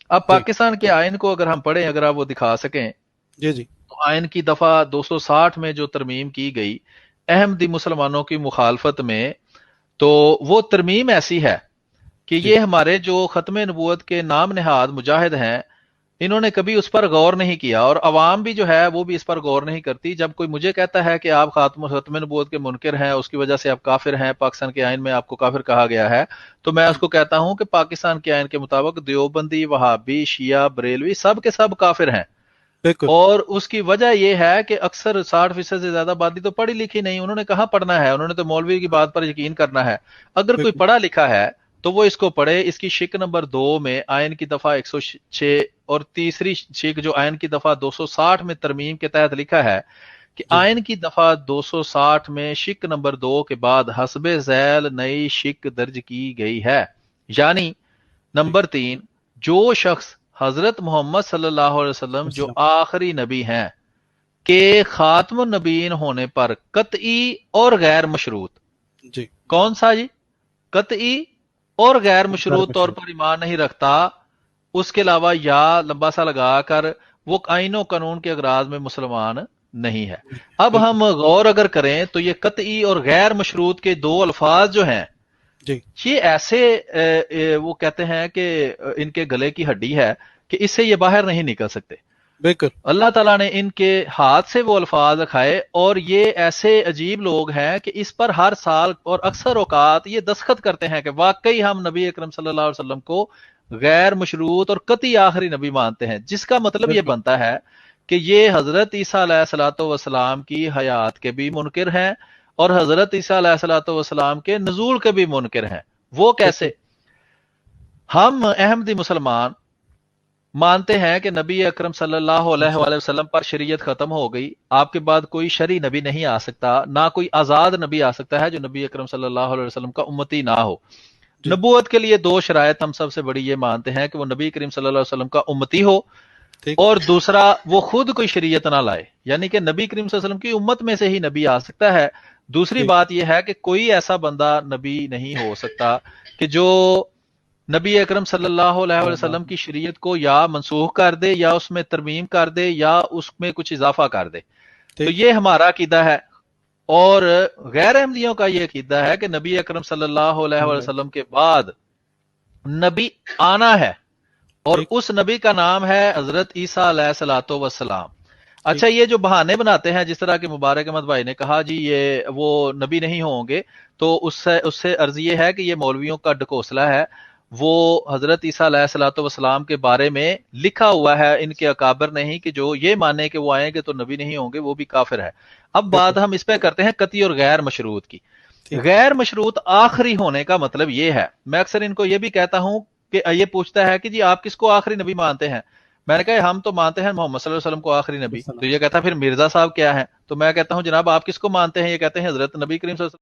اب جی پاکستان کے آئین کو اگر ہم پڑھیں، اگر آپ وہ دکھا سکیں، جی جی تو آئین کی دفعہ 260 میں جو ترمیم کی گئی احمدی مسلمانوں کی مخالفت میں، تو وہ ترمیم ایسی ہے کہ جی یہ ہمارے جو ختم نبوت کے نام نہاد مجاہد ہیں، انہوں نے کبھی اس پر غور نہیں کیا، اور عوام بھی جو ہے وہ بھی اس پر غور نہیں کرتی۔ جب کوئی مجھے کہتا ہے کہ آپ ختم نبوت کے منکر ہیں، اس کی وجہ سے آپ کافر ہیں، پاکستان کے آئین میں آپ کو کافر کہا گیا ہے، تو میں اس جی کو کہتا ہوں کہ پاکستان کے آئین کے مطابق دیوبندی، وہابی، شیعہ، بریلوی سب کے سب کافر ہیں۔ بالکل اور اس کی وجہ یہ ہے کہ اکثر 60% سے زیادہ آبادی تو پڑھی لکھی نہیں، انہوں نے کہاں پڑھنا ہے، انہوں نے تو مولوی کی بات پر یقین کرنا ہے۔ اگر کوئی بالکل پڑھا لکھا ہے تو وہ اس کو پڑھے۔ اس کی شک نمبر 2 میں آئین کی دفعہ 106 اور تیسری شک جو آئین کی دفعہ 260 میں ترمیم کے تحت لکھا ہے کہ جی آئین کی دفعہ 260 میں شک نمبر 2 کے بعد حسب ذیل نئی شک درج کی گئی ہے، یعنی جی نمبر 3، جو شخص حضرت محمد صلی اللہ علیہ وسلم جو السلام آخری نبی ہیں کے خاتم النبیین ہونے پر قطعی اور غیر مشروط، جی کون سا جی؟ قطعی اور غیر غیر مشروط طور مشروط پر ایمان نہیں رکھتا، اس کے علاوہ یا لمبا سا لگا کر وہ آئین و قانون کے اغراض میں مسلمان نہیں ہے۔ اب بالکل ہم غور اگر کریں تو یہ قطعی اور غیر مشروط کے دو الفاظ جو ہیں، جی یہ ایسے وہ کہتے ہیں کہ ان کے گلے کی ہڈی ہے کہ اس سے یہ باہر نہیں نکل سکتے۔ بالکل اللہ تعالیٰ نے ان کے ہاتھ سے وہ الفاظ رکھائے، اور یہ ایسے عجیب لوگ ہیں کہ اس پر ہر سال اور اکثر اوقات یہ دستخط کرتے ہیں کہ واقعی ہم نبی اکرم صلی اللہ علیہ وسلم کو غیر مشروط اور قطعی آخری نبی مانتے ہیں، جس کا مطلب یہ بالکل بنتا ہے کہ یہ حضرت عیسیٰ علیہ الصلوۃ والسلام کی حیات کے بھی منکر ہیں، اور حضرت عیسیٰ علیہ الصلوۃ والسلام کے نزول کے بھی منکر ہیں۔ وہ کیسے؟ بالکل ہم احمدی مسلمان مانتے ہیں کہ نبی اکرم صلی اللہ علیہ وآلہ وسلم پر شریعت ختم ہو گئی، آپ کے بعد کوئی شرعی نبی نہیں آ سکتا، نہ کوئی آزاد نبی آ سکتا ہے جو نبی اکرم صلی اللہ علیہ وسلم کا امتی نہ ہو۔ جی نبوت کے لیے 2 شرائط ہم سب سے بڑی یہ مانتے ہیں کہ وہ نبی کریم صلی اللہ علیہ وسلم کا امتی ہو، ٹھیک اور دوسرا وہ خود کوئی شریعت نہ لائے، یعنی کہ نبی کریم صلی اللہ علیہ وسلم کی امت میں سے ہی نبی آ سکتا ہے۔ دوسری ٹھیک بات یہ ہے کہ کوئی ایسا بندہ نبی نہیں ہو سکتا کہ جو نبی اکرم صلی اللہ علیہ وسلم کی شریعت کو یا منسوخ کر دے، یا اس میں ترمیم کر دے، یا اس میں کچھ اضافہ کر دے۔ تو ٹھیک یہ ہمارا عقیدہ ہے، اور غیر احمدیوں کا یہ عقیدہ ہے کہ نبی اکرم صلی اللہ علیہ وسلم کے بعد نبی آنا ہے، اور ٹھیک اس نبی کا نام ہے حضرت عیسیٰ علیہ الصلوۃ والسلام۔ ٹھیک اچھا، یہ جو بہانے بناتے ہیں، جس طرح کہ مبارک احمد بھائی نے کہا جی یہ وہ نبی نہیں ہوں گے، تو اس سے عرض یہ ہے کہ یہ مولویوں کا ڈکوسلہ ہے۔ وہ حضرت عیسیٰ علیہ الصلوۃ والسلام کے بارے میں لکھا ہوا ہے ان کے اکابر نے ہی، کہ جو یہ مانے کہ وہ آئیں گے تو نبی نہیں ہوں گے، وہ بھی کافر ہے۔ اب بالکل بات ہم اس پہ کرتے ہیں قطعی اور غیر مشروط کی۔ ٹھیک غیر مشروط آخری ہونے کا مطلب یہ ہے، میں اکثر ان کو یہ بھی کہتا ہوں کہ یہ پوچھتا ہے کہ جی آپ کس کو آخری نبی مانتے ہیں؟ میں نے کہا ہم تو مانتے ہیں محمد صلی اللہ علیہ وسلم کو آخری نبی۔ تو السلام یہ کہتا ہے پھر مرزا صاحب کیا ہیں؟ تو میں کہتا ہوں جناب آپ کس کو مانتے ہیں؟ یہ کہتے ہیں حضرت نبی کریم صلی اللہ علیہ وسلم